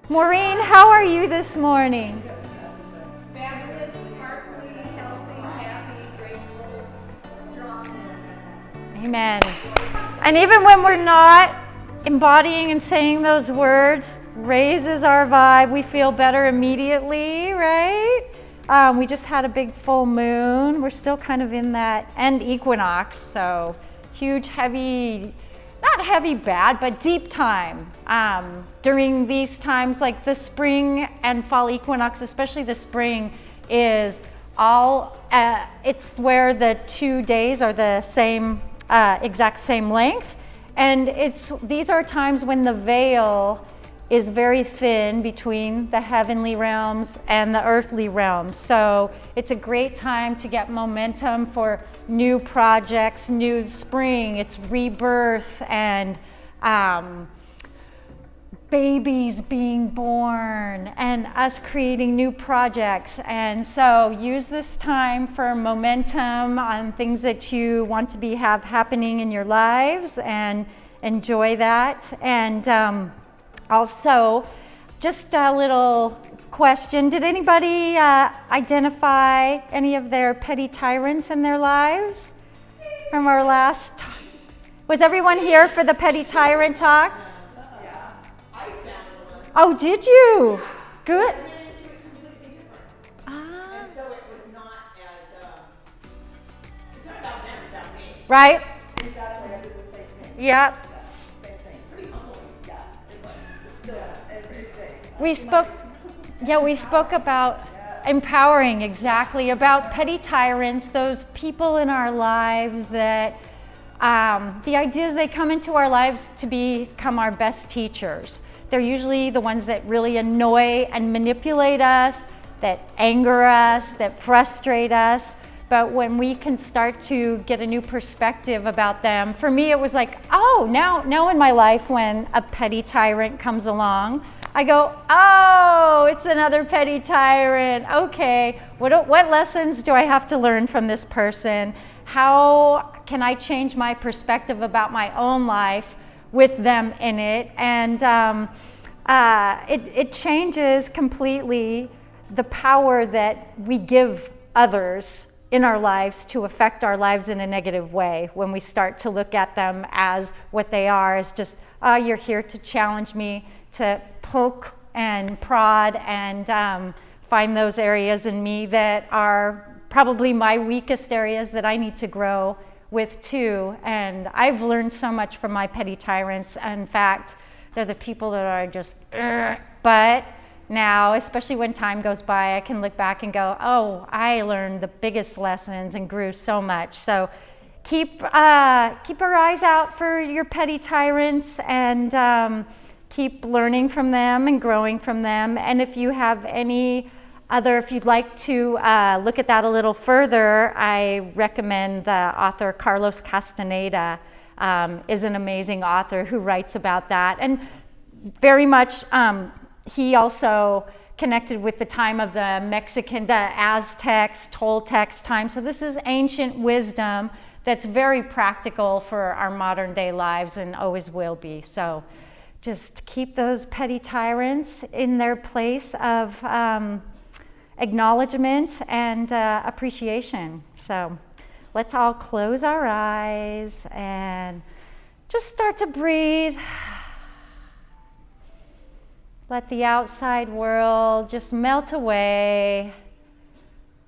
Maureen, how are you this morning? Fabulous, heartily, healthy, happy, grateful, strong. Amen. And even when we're not embodying and saying those words, raises our vibe. We feel better immediately, right? We just had a big full moon. We're still kind of in that end equinox, so huge, heavy, not heavy bad, but deep time. During these times, like the spring and fall equinox, especially the spring, is all, it's where the 2 days are the same, exact same length. And these are times when the veil is very thin between the heavenly realms and the earthly realms. So it's a great time to get momentum for new projects, new spring. It's rebirth and babies being born and us creating new projects. And so use this time for momentum on things that you want to have happening in your lives, and enjoy that. And also, just a little question. Did anybody identify any of their petty tyrants in their lives from our last talk? Was everyone here for the petty tyrant talk? Yeah, I found one. Oh, did you? Good. I ran into it completely different. And so it was not as, it's not about them, it's about me. Right? Exactly, I did the same thing. Yep. Yeah, same thing. Pretty humbling. Yeah, it was. It still is every day. We spoke about empowering, exactly, about petty tyrants, those people in our lives that the idea is they come into our lives to become our best teachers. They're usually the ones that really annoy and manipulate us, that anger us, that frustrate us. But when we can start to get a new perspective about them, for me it was like, oh, now in my life when a petty tyrant comes along, I go, oh, it's another petty tyrant. Okay, what lessons do I have to learn from this person? How can I change my perspective about my own life with them in it? And it changes completely the power that we give others in our lives to affect our lives in a negative way when we start to look at them as what they are, as just, oh, you're here to challenge me, to poke and prod and find those areas in me that are probably my weakest areas that I need to grow with too. And I've learned so much from my petty tyrants. In fact, they're the people that are just, but now, especially when time goes by, I can look back and go, oh, I learned the biggest lessons and grew so much. So keep our eyes out for your petty tyrants, and keep learning from them and growing from them. And if you have if you'd like to look at that a little further, I recommend the author Carlos Castaneda. Is an amazing author who writes about that, and very much he also connected with the time of the Aztecs, Toltecs time. So this is ancient wisdom that's very practical for our modern day lives and always will be. So just keep those petty tyrants in their place of acknowledgement and appreciation. So let's all close our eyes and just start to breathe. Let the outside world just melt away.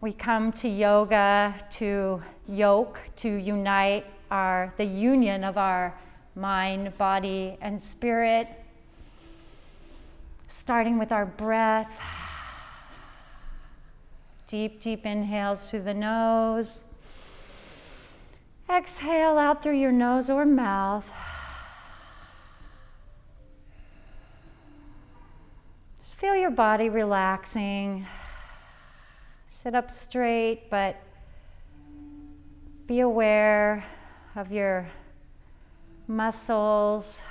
We come to yoga to yoke, to unite the union of our mind, body, and spirit. Starting with our breath. Deep, deep inhales through the nose. Exhale out through your nose or mouth. Just feel your body relaxing. Sit up straight, but be aware of your muscles.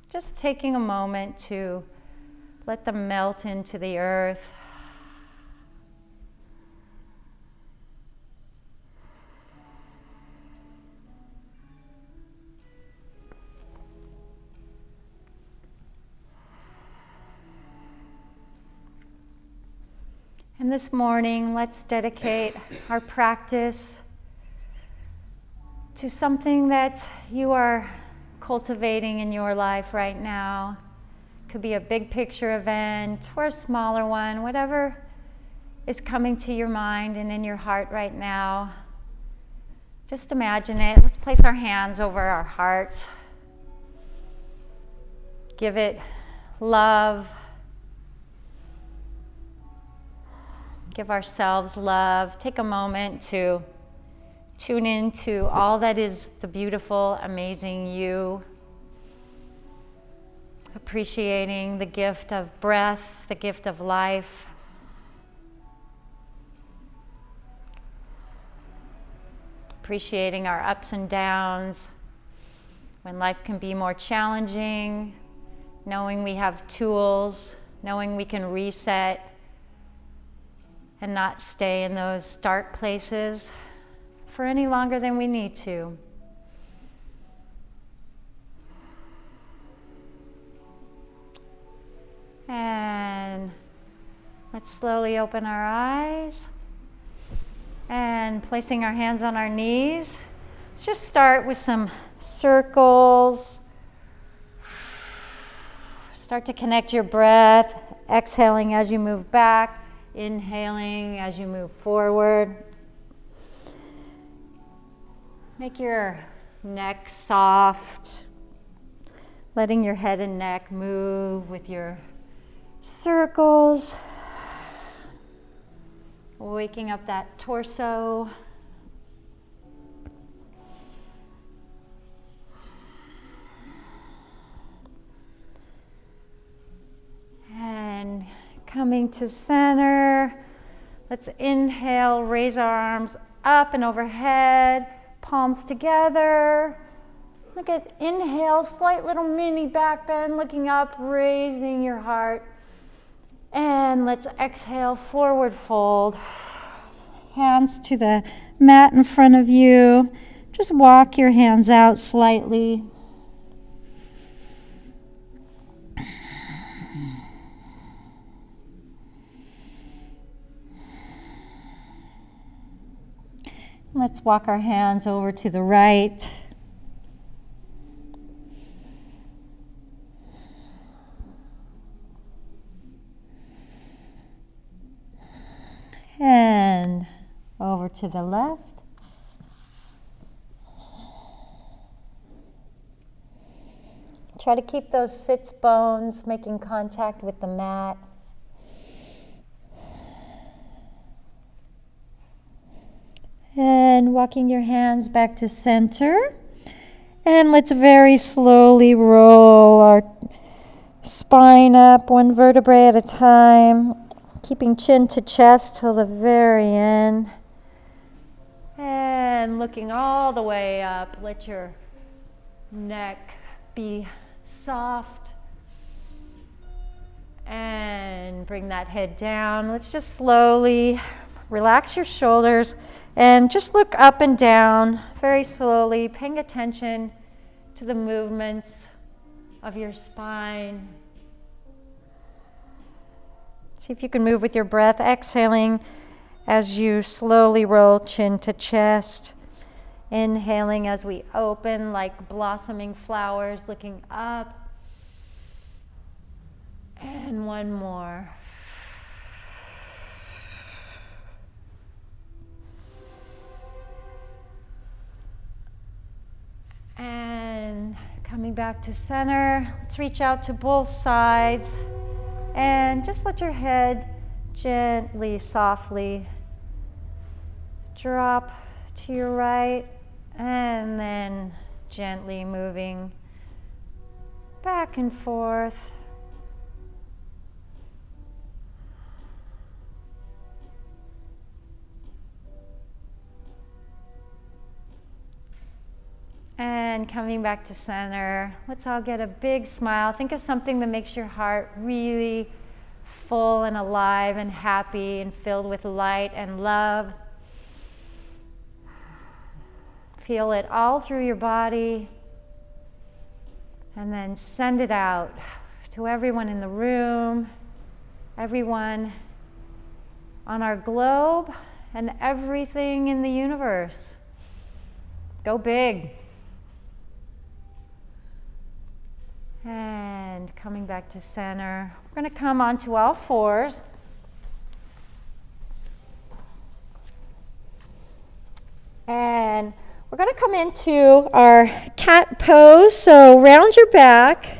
Just taking a moment to let them melt into the earth. And this morning, let's dedicate our practice to something that you are cultivating in your life right now. It could be a big picture event or a smaller one, whatever is coming to your mind and in your heart right now. Just imagine it. Let's place our hands over our hearts. Give it love. Give ourselves love. Take a moment to tune into all that is the beautiful, amazing you. Appreciating the gift of breath, the gift of life. Appreciating our ups and downs, when life can be more challenging, knowing we have tools, knowing we can reset and not stay in those dark places for any longer than we need to. And let's slowly open our eyes. And placing our hands on our knees, let's just start with some circles. Start to connect your breath, exhaling as you move back, inhaling as you move forward. Make your neck soft, letting your head and neck move with your circles. Waking up that torso. And coming to center. Let's inhale, raise our arms up and overhead, palms together. Look at inhale, slight little mini back bend, looking up, raising your heart. And let's exhale, forward fold. Hands to the mat in front of you. Just walk your hands out slightly. Let's walk our hands over to the right. And over to the left. Try to keep those sits bones making contact with the mat. And walking your hands back to center. And let's very slowly roll our spine up, one vertebrae at a time. Keeping chin to chest till the very end. And looking all the way up. Let your neck be soft. And bring that head down. Let's just slowly relax your shoulders and just look up and down very slowly, paying attention to the movements of your spine. See if you can move with your breath, exhaling as you slowly roll chin to chest. Inhaling as we open like blossoming flowers, looking up. And one more. And coming back to center, let's reach out to both sides. And just let your head gently, softly drop to your right, and then gently moving back and forth. And coming back to center, let's all get a big smile. Think of something that makes your heart really full and alive and happy and filled with light and love. Feel it all through your body. And then send it out to everyone in the room, everyone on our globe and everything in the universe. Go big. And coming back to center. We're going to come onto all fours. And we're going to come into our cat pose. So round your back.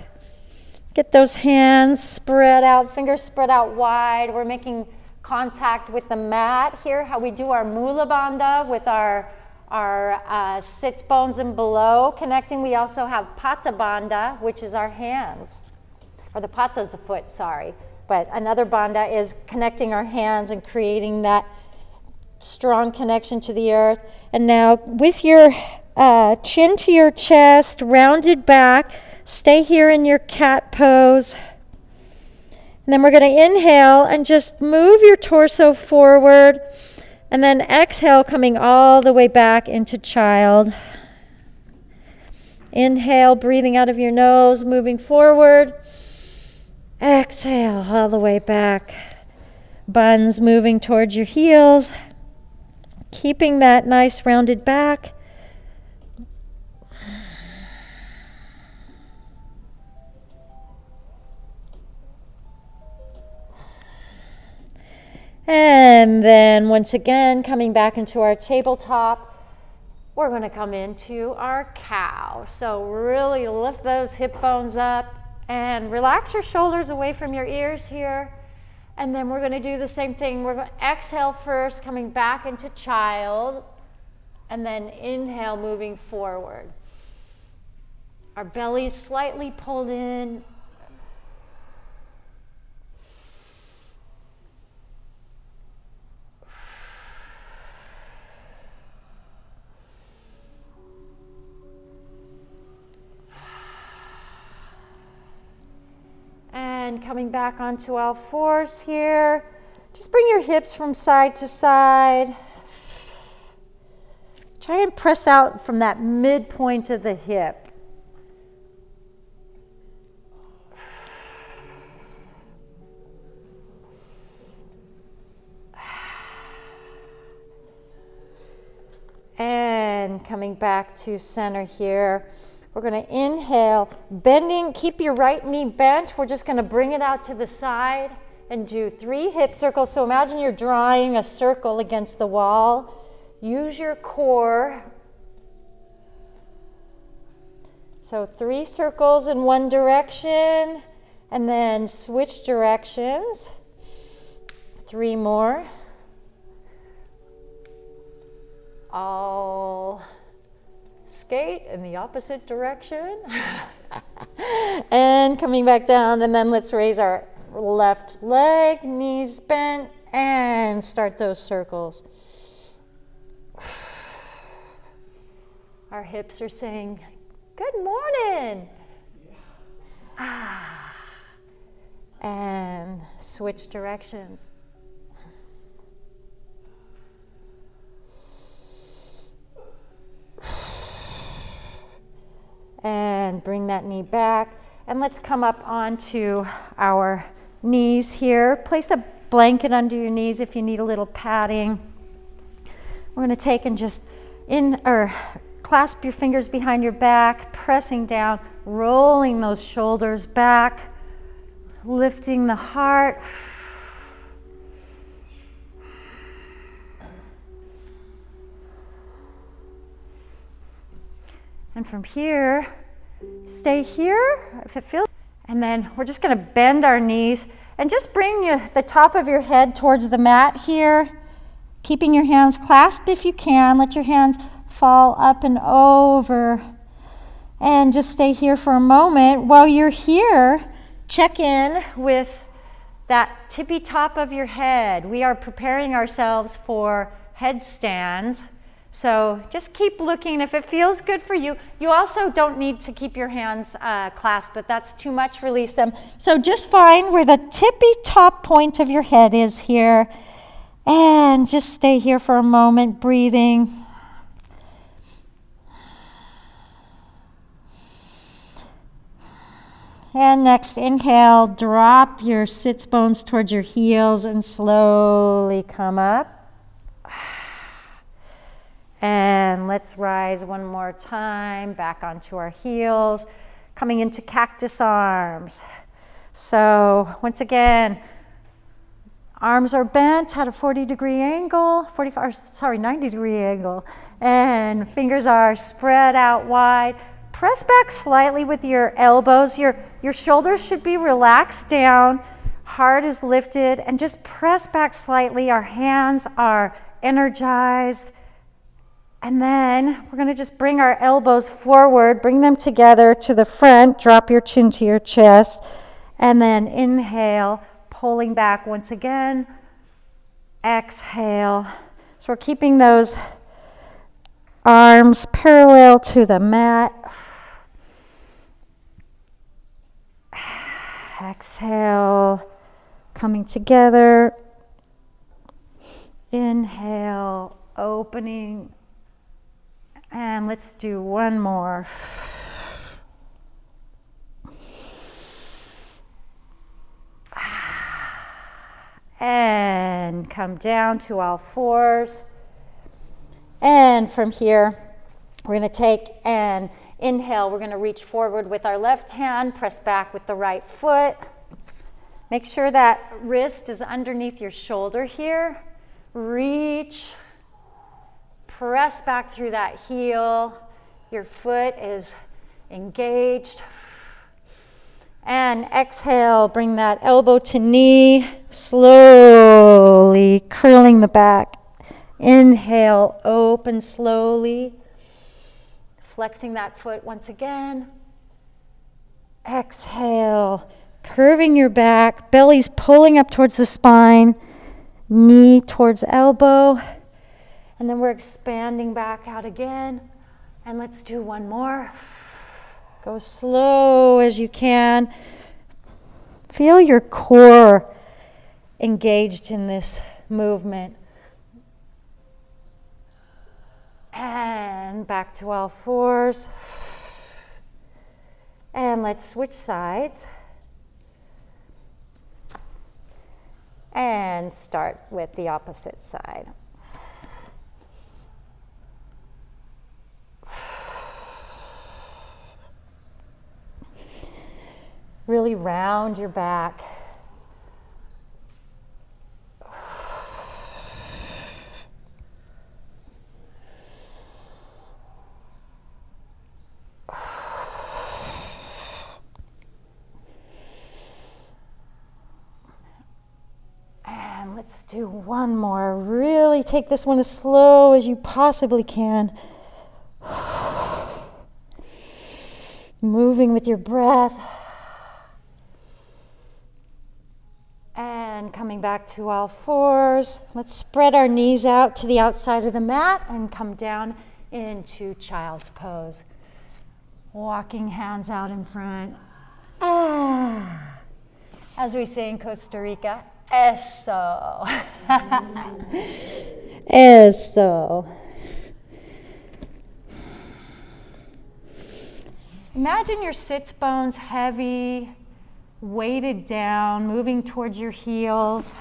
Get those hands spread out, fingers spread out wide. We're making contact with the mat here, how we do our Mula Bandha with our sits bones and below connecting. We also have Pata Bandha, which is our hands. Or the Pata is the foot, sorry. But another Bandha is connecting our hands and creating that strong connection to the earth. And now with your chin to your chest, rounded back, stay here in your cat pose. And then we're going to inhale and just move your torso forward. And then exhale, coming all the way back into child. Inhale, breathing out of your nose, moving forward. Exhale, all the way back. Buns moving towards your heels. Keeping that nice rounded back. And then once again, coming back into our tabletop, we're going to come into our cow. So really lift those hip bones up and relax your shoulders away from your ears here. And then we're going to do the same thing. We're going to exhale first, coming back into child, and then inhale, moving forward. Our belly is slightly pulled in. And coming back onto all fours here. Just bring your hips from side to side. Try and press out from that midpoint of the hip. And coming back to center here. We're going to inhale, bending, keep your right knee bent. We're just going to bring it out to the side and do 3 hip circles. So imagine you're drawing a circle against the wall. Use your core. So 3 circles in one direction, and then switch directions. 3 more. All skate in the opposite direction. And coming back down, and then let's raise our left leg, knees bent, and start those circles. Our hips are saying, good morning. And switch directions. And bring that knee back. And let's come up onto our knees here. Place a blanket under your knees if you need a little padding. We're going to take and just clasp your fingers behind your back, pressing down, rolling those shoulders back, lifting the heart. And from here, stay here if it feels. And then we're just going to bend our knees and just bring the top of your head towards the mat here, keeping your hands clasped if you can. Let your hands fall up and over. And just stay here for a moment. While you're here, check in with that tippy top of your head. We are preparing ourselves for headstands. So just keep looking. If it feels good for you, you also don't need to keep your hands clasped. If that's too much, release them. So just find where the tippy top point of your head is here. And just stay here for a moment, breathing. And next, inhale, drop your sits bones towards your heels and slowly come up. And let's rise one more time, back onto our heels, coming into cactus arms. So once again, arms are bent at a 90-degree angle, 90-degree angle, and fingers are spread out wide. Press back slightly with your elbows. Your shoulders should be relaxed down. Heart is lifted, and just press back slightly. Our hands are energized. And then we're going to just bring our elbows forward, bring them together to the front, drop your chin to your chest, and then inhale, pulling back once again. Exhale. So we're keeping those arms parallel to the mat. Exhale, coming together. Inhale, opening. And let's do one more. And come down to all fours. And from here, we're going to take an inhale. We're going to reach forward with our left hand, press back with the right foot. Make sure that wrist is underneath your shoulder here. Reach. Press back through that heel. Your foot is engaged. And exhale, bring that elbow to knee, slowly curling the back. Inhale, open slowly. Flexing that foot once again. Exhale, curving your back, belly's pulling up towards the spine, knee towards elbow. And then we're expanding back out again. And let's do one more. Go slow as you can. Feel your core engaged in this movement. And back to all fours. And let's switch sides. And start with the opposite side. Really round your back. And let's do one more. Really take this one as slow as you possibly can. Moving with your breath. And coming back to all fours. Let's spread our knees out to the outside of the mat and come down into child's pose. Walking hands out in front. As we say in Costa Rica, eso. Eso. Imagine your sits bones heavy, weighted down, moving towards your heels.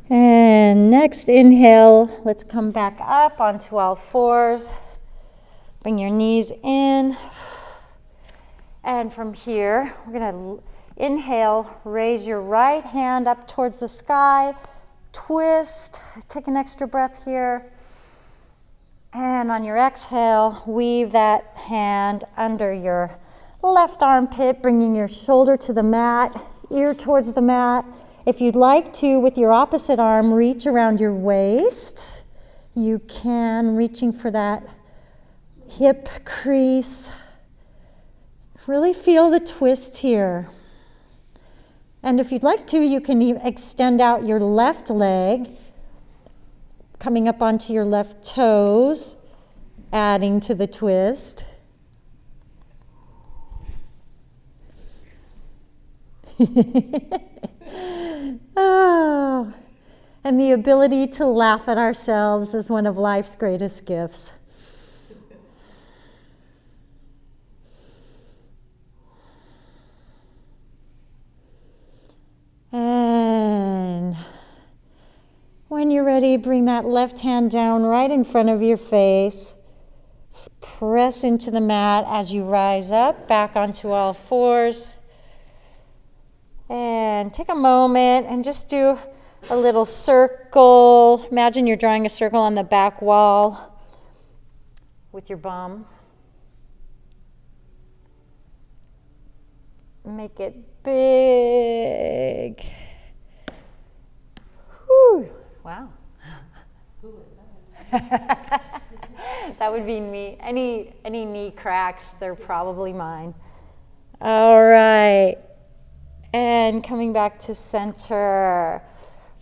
And next inhale, let's come back up onto all fours. Bring your knees in. And from here, we're going to inhale, raise your right hand up towards the sky, twist, take an extra breath here. And on your exhale, weave that hand under your left armpit, bringing your shoulder to the mat, ear towards the mat. If you'd like to, with your opposite arm, reach around your waist. You can, reaching for that hip crease. Really feel the twist here. And if you'd like to, you can extend out your left leg, coming up onto your left toes, adding to the twist. Oh. And the ability to laugh at ourselves is one of life's greatest gifts. And when you're ready, bring that left hand down right in front of your face. Press into the mat as you rise up, back onto all fours. And take a moment and just do a little circle. Imagine you're drawing a circle on the back wall with your bum. Make it big. Whew. Wow. Who was that? That would be me. Any knee cracks, they're probably mine. All right. And coming back to center.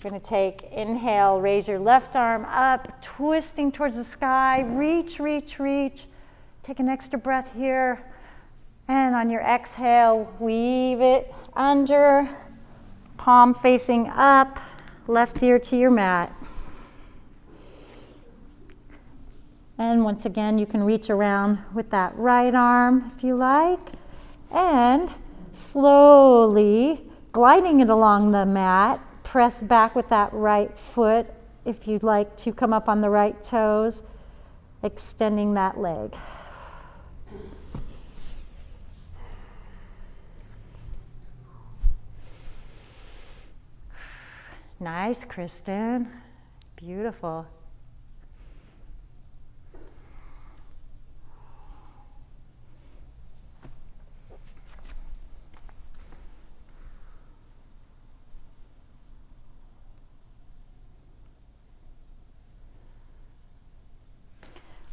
We're going to take, inhale, raise your left arm up, twisting towards the sky. Reach, reach, reach. Take an extra breath here. And on your exhale, weave it under, palm facing up, left ear to your mat. And once again, you can reach around with that right arm if you like. And slowly gliding it along the mat, press back with that right foot if you'd like to come up on the right toes, extending that leg. Nice, Kristen. Beautiful.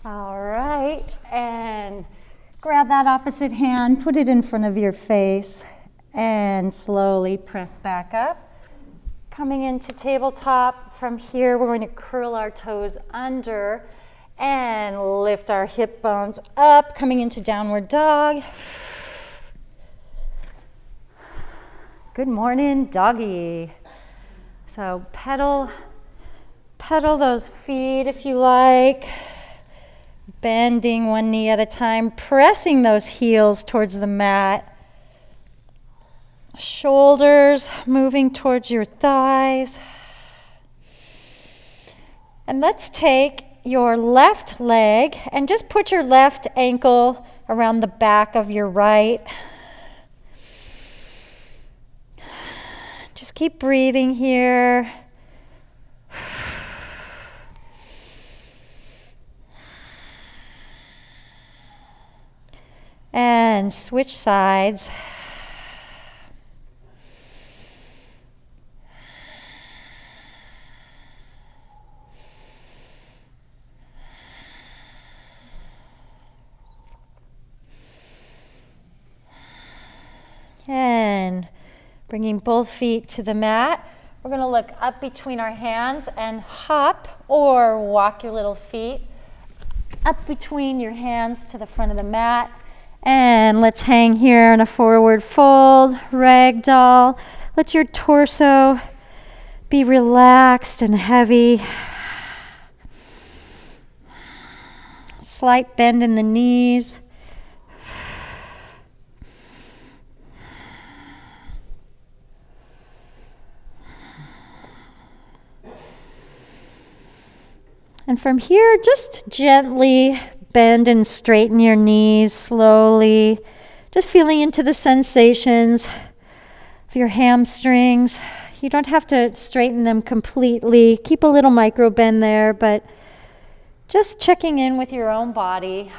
All right, and grab that opposite hand, put it in front of your face, and slowly press back up. Coming into tabletop, from here we're going to curl our toes under and lift our hip bones up, coming into downward dog. Good morning, doggy. So pedal those feet if you like. Bending one knee at a time, pressing those heels towards the mat. Shoulders moving towards your thighs. And let's take your left leg and just put your left ankle around the back of your right. Just keep breathing here. And switch sides. And bringing both feet to the mat. We're going to look up between our hands and hop or walk your little feet up between your hands to the front of the mat. And let's hang here in a forward fold, ragdoll. Let your torso be relaxed and heavy. Slight bend in the knees. And from here, just gently bend and straighten your knees slowly. Just feeling into the sensations of your hamstrings. You don't have to straighten them completely. Keep a little micro bend there, but just checking in with your own body.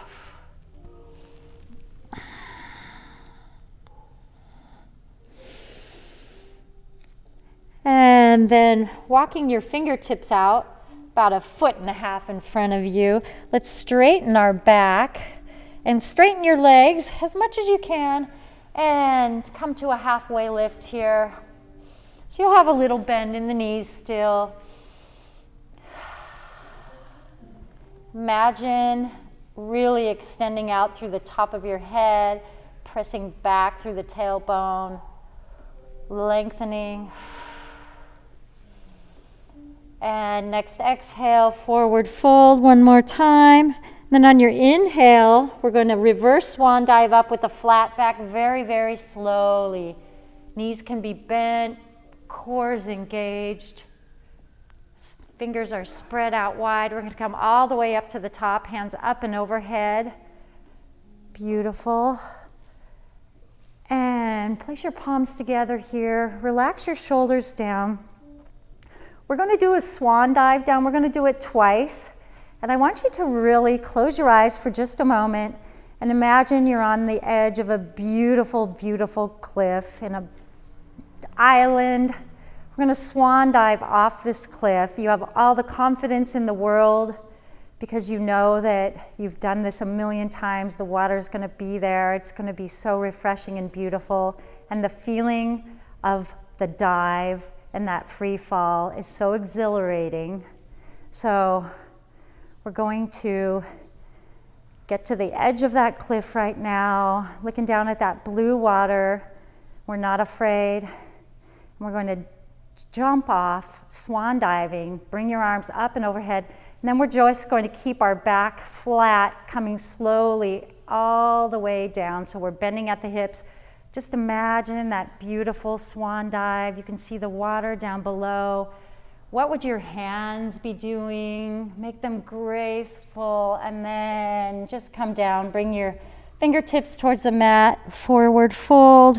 And then walking your fingertips out about 1.5 feet in front of you. Let's straighten our back and straighten your legs as much as you can and come to a halfway lift here. So you'll have a little bend in the knees still. Imagine really extending out through the top of your head, pressing back through the tailbone. lengthening. And next exhale, forward fold one more time. Then on your inhale, we're going to reverse swan dive up with a flat back very, very slowly. Knees can be bent, core is engaged. Fingers are spread out wide. We're going to come all the way up to the top, hands up and overhead. Beautiful. And place your palms together here. Relax your shoulders down. We're going to do a swan dive down. We're going to do it twice. And I want you to really close your eyes for just a moment and imagine you're on the edge of a beautiful, beautiful cliff in an island. We're going to swan dive off this cliff. You have all the confidence in the world because you know that you've done this a million times. The water's going to be there. It's going to be so refreshing and beautiful. And the feeling of the dive and that free fall is so exhilarating. So we're going to get to the edge of that cliff right now, looking down at that blue water. We're not afraid. And we're going to jump off, swan diving, bring your arms up and overhead. And then we're just going to keep our back flat, coming slowly all the way down. So we're bending at the hips. Just imagine that beautiful swan dive. You can see the water down below. What would your hands be doing? Make them graceful, and then just come down. Bring your fingertips towards the mat, forward fold.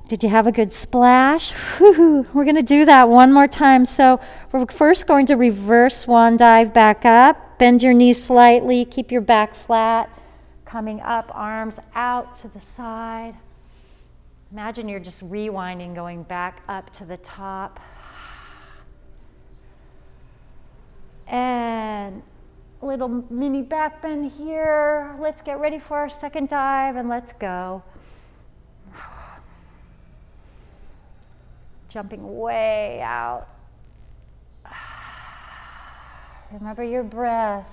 Did you have a good splash? Whew. We're going to do that one more time. So we're first going to reverse swan dive back up. Bend your knees slightly. Keep your back flat. Coming up, arms out to the side. Imagine you're just rewinding, going back up to the top. And a little mini back bend here. Let's get ready for our second dive and let's go. Jumping way out. Remember your breath.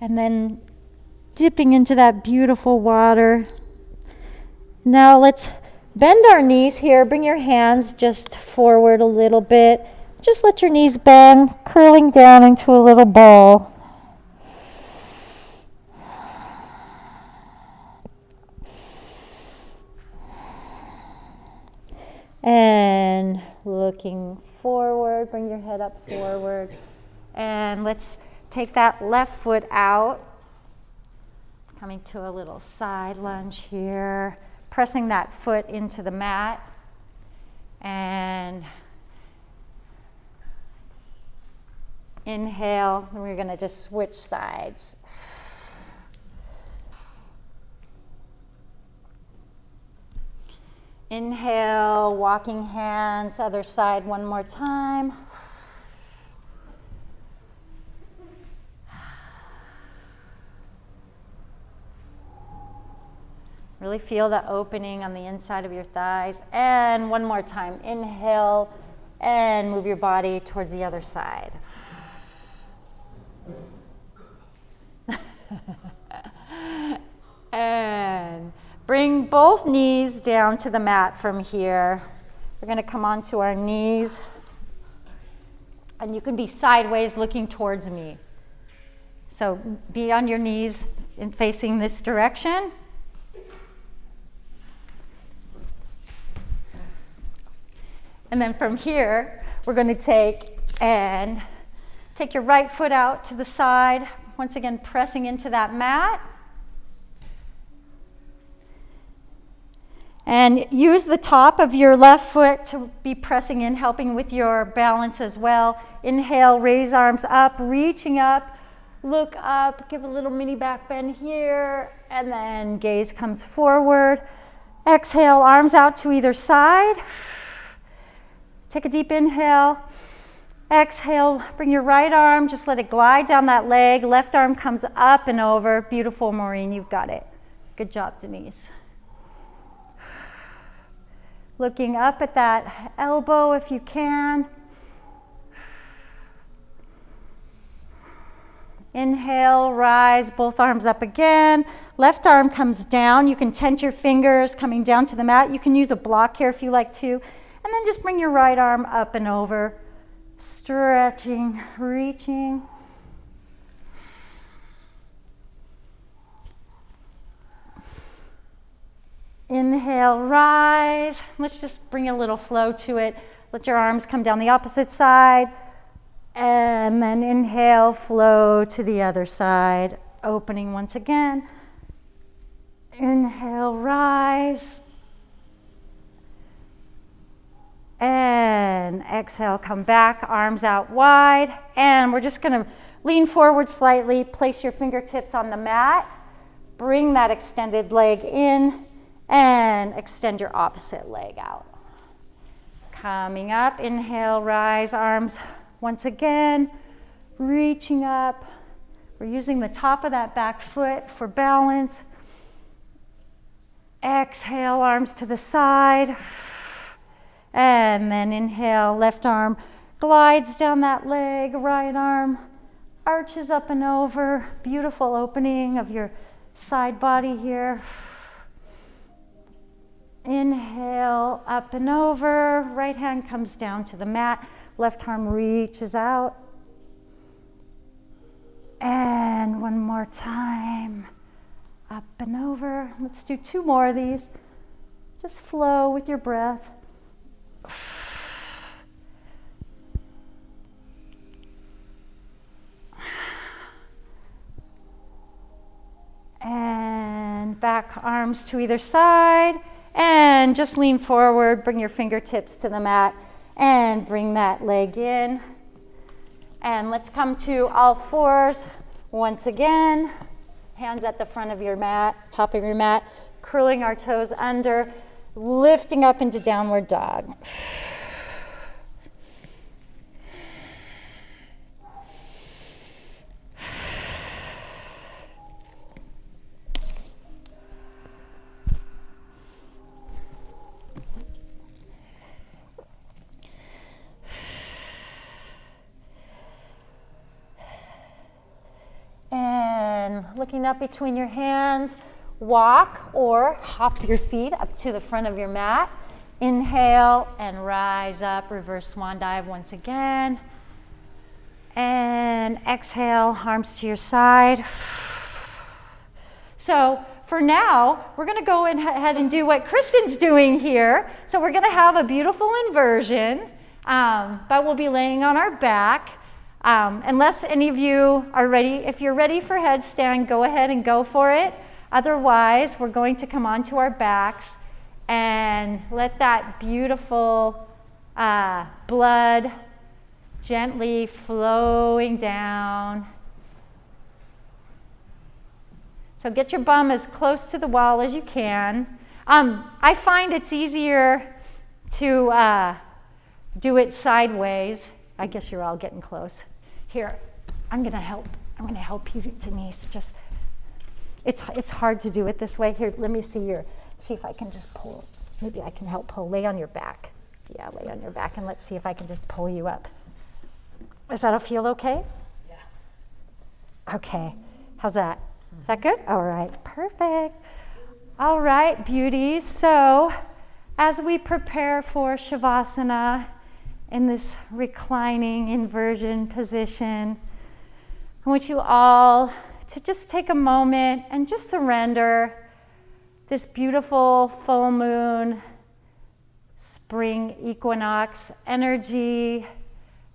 And then dipping into that beautiful water. Now let's bend our knees here. Bring your hands just forward a little bit. Just let your knees bend, curling down into a little ball. And looking forward, bring your head up forward. And let's take that left foot out. Coming to a little side lunge here. Pressing that foot into the mat. And inhale, and we're going to just switch sides. Inhale, walking hands, other side one more time. Really feel the opening on the inside of your thighs. And one more time. Inhale and move your body towards the other side. And bring both knees down to the mat from here. We're going to come onto our knees. And you can be sideways looking towards me. So be on your knees and facing this direction. And then from here, we're going to take your right foot out to the side. Once again, pressing into that mat. And use the top of your left foot to be pressing in, helping with your balance as well. Inhale, raise arms up, reaching up, look up, give a little mini back bend here, and then gaze comes forward. Exhale, arms out to either side. Take a deep inhale. Exhale, bring your right arm, just let it glide down that leg. Left arm comes up and over. Beautiful, Maureen, you've got it. Good job, Denise. Looking up at that elbow if you can. Inhale, rise, both arms up again. Left arm comes down. You can tent your fingers coming down to the mat. You can use a block here if you like to. And then just bring your right arm up and over. Stretching, reaching. Inhale, rise. Let's just bring a little flow to it. Let your arms come down the opposite side. And then inhale, flow to the other side. Opening once again. Inhale, rise. And exhale, come back, arms out wide. And we're just going to lean forward slightly. Place your fingertips on the mat. Bring that extended leg in. And extend your opposite leg out. Coming up, inhale, rise, arms once again, reaching up. We're using the top of that back foot for balance. Exhale, arms to the side. And then inhale, left arm glides down that leg, right arm arches up and over. Beautiful opening of your side body here. Inhale, up and over. Right hand comes down to the mat. Left arm reaches out. And one more time. Up and over. Let's do 2 more of these. Just flow with your breath. And back, arms to either side. And just lean forward, bring your fingertips to the mat, and bring that leg in. And let's come to all fours once again. Hands at the front of your mat, top of your mat, curling our toes under, lifting up into downward dog. And looking up between your hands, walk or hop your feet up to the front of your mat. Inhale and rise up, reverse swan dive once again. And exhale, arms to your side. So for now, we're going to go ahead and do what Kristen's doing here. So we're going to have a beautiful inversion, but we'll be laying on our back. Unless any of you are ready, if you're ready for headstand, go ahead and go for it. Otherwise, we're going to come onto our backs and let that beautiful blood gently flowing down. So get your bum as close to the wall as you can. I find it's easier to do it sideways. I guess you're all getting close. Here, I'm gonna help you, Denise. Just, it's hard to do it this way. Here, let me see if I can just pull. Maybe I can help pull. Lay on your back. Yeah, lay on your back, and let's see if I can just pull you up. Does that feel okay? Yeah. Okay. How's that? Is that good? All right. Perfect. All right, beauties. So, as we prepare for Shavasana, in this reclining inversion position, I want you all to just take a moment and just surrender this beautiful full moon, spring equinox energy,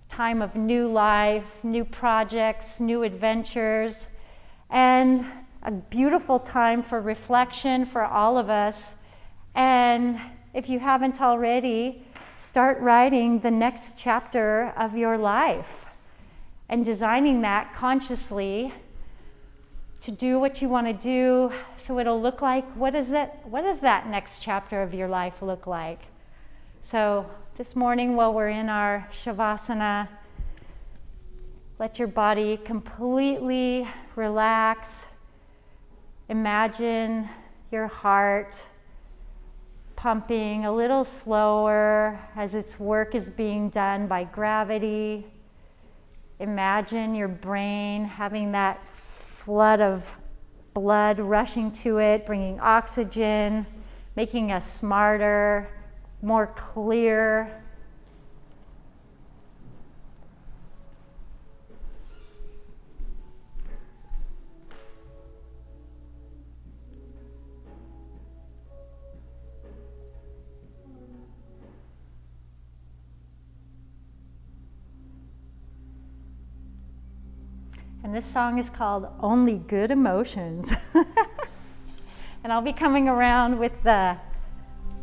time of new life, new projects, new adventures, and a beautiful time for reflection for all of us. And if you haven't already, start writing the next chapter of your life and designing that consciously to do what you want to do, so it'll look like, what does that next chapter of your life look like? So this morning, while we're in our Shavasana, let your body completely relax. Imagine your heart pumping a little slower as its work is being done by gravity. Imagine your brain having that flood of blood rushing to it, bringing oxygen, making us smarter, more clear. And this song is called Only Good Emotions. And I'll be coming around with the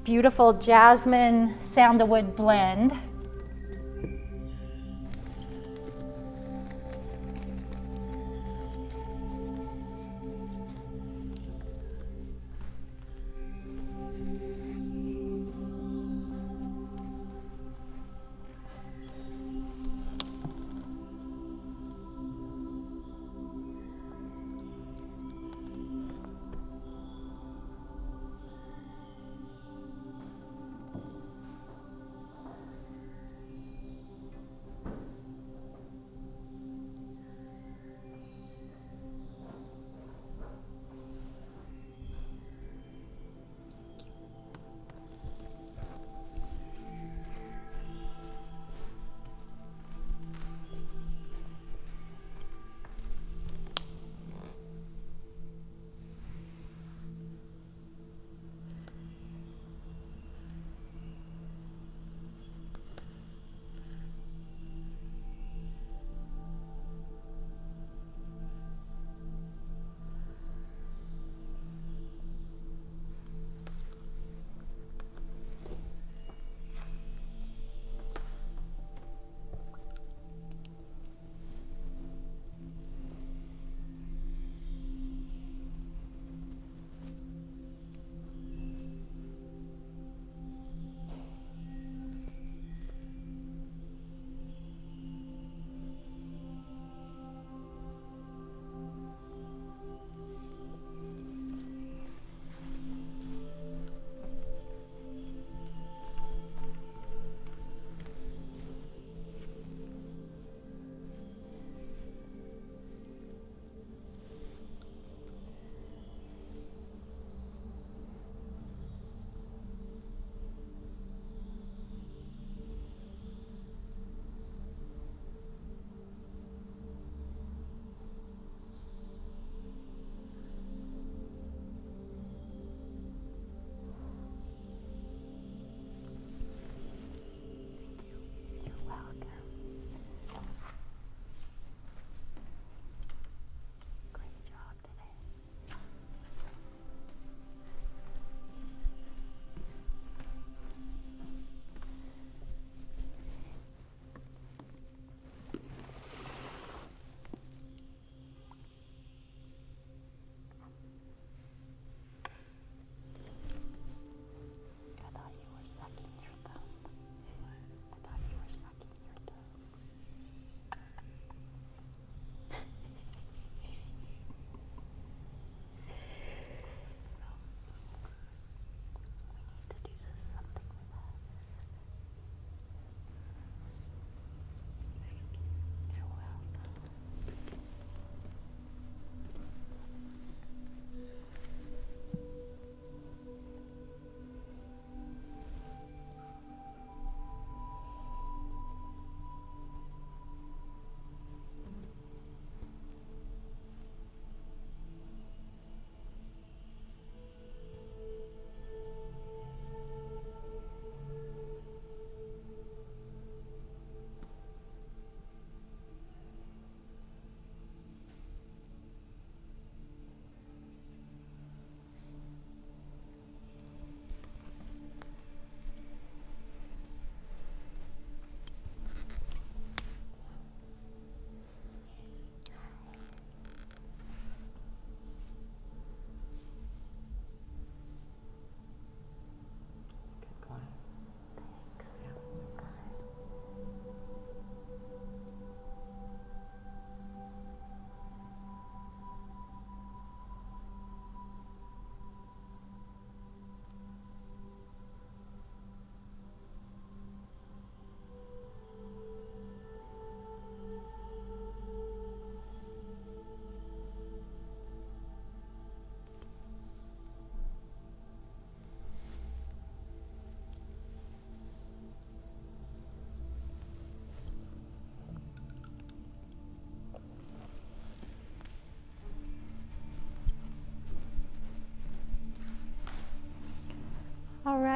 beautiful jasmine sandalwood blend.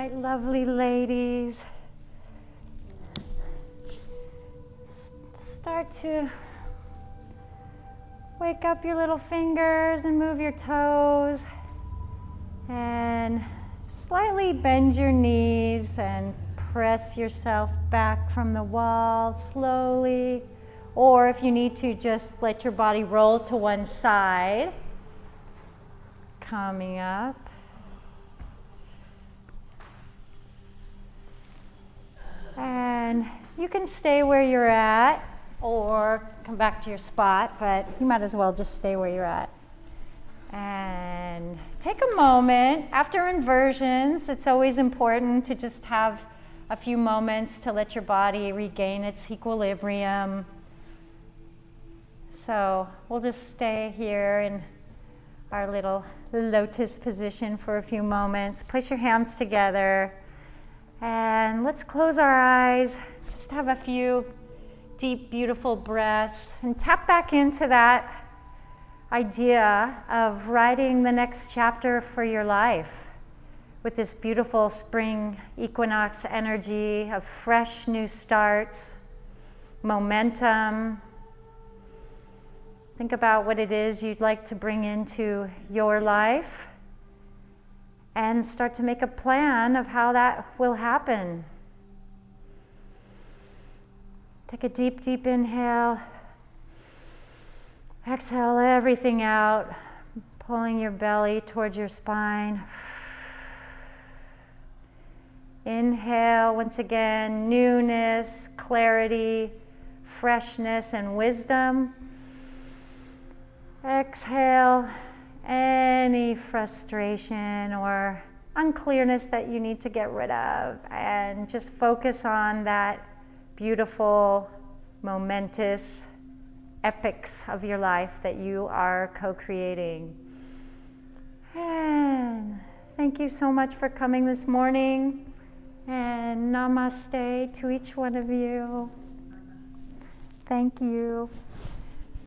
right, lovely ladies. Start to wake up your little fingers and move your toes. And slightly bend your knees and press yourself back from the wall slowly. Or if you need to, just let your body roll to one side. Coming up. And you can stay where you're at or come back to your spot, but you might as well just stay where you're at. And take a moment. After inversions, it's always important to just have a few moments to let your body regain its equilibrium. So we'll just stay here in our little lotus position for a few moments. Place your hands together and let's close our eyes. Just have a few deep, beautiful breaths and tap back into that idea of writing the next chapter for your life with this beautiful spring equinox energy of fresh new starts, momentum. Think about what it is you'd like to bring into your life and start to make a plan of how that will happen. Take a deep, deep inhale. Exhale everything out, pulling your belly towards your spine. Inhale, once again, newness, clarity, freshness, and wisdom. Exhale any frustration or unclearness that you need to get rid of, and just focus on that beautiful, momentous epics of your life that you are co-creating. And thank you so much for coming this morning, and namaste to each one of you. Thank you.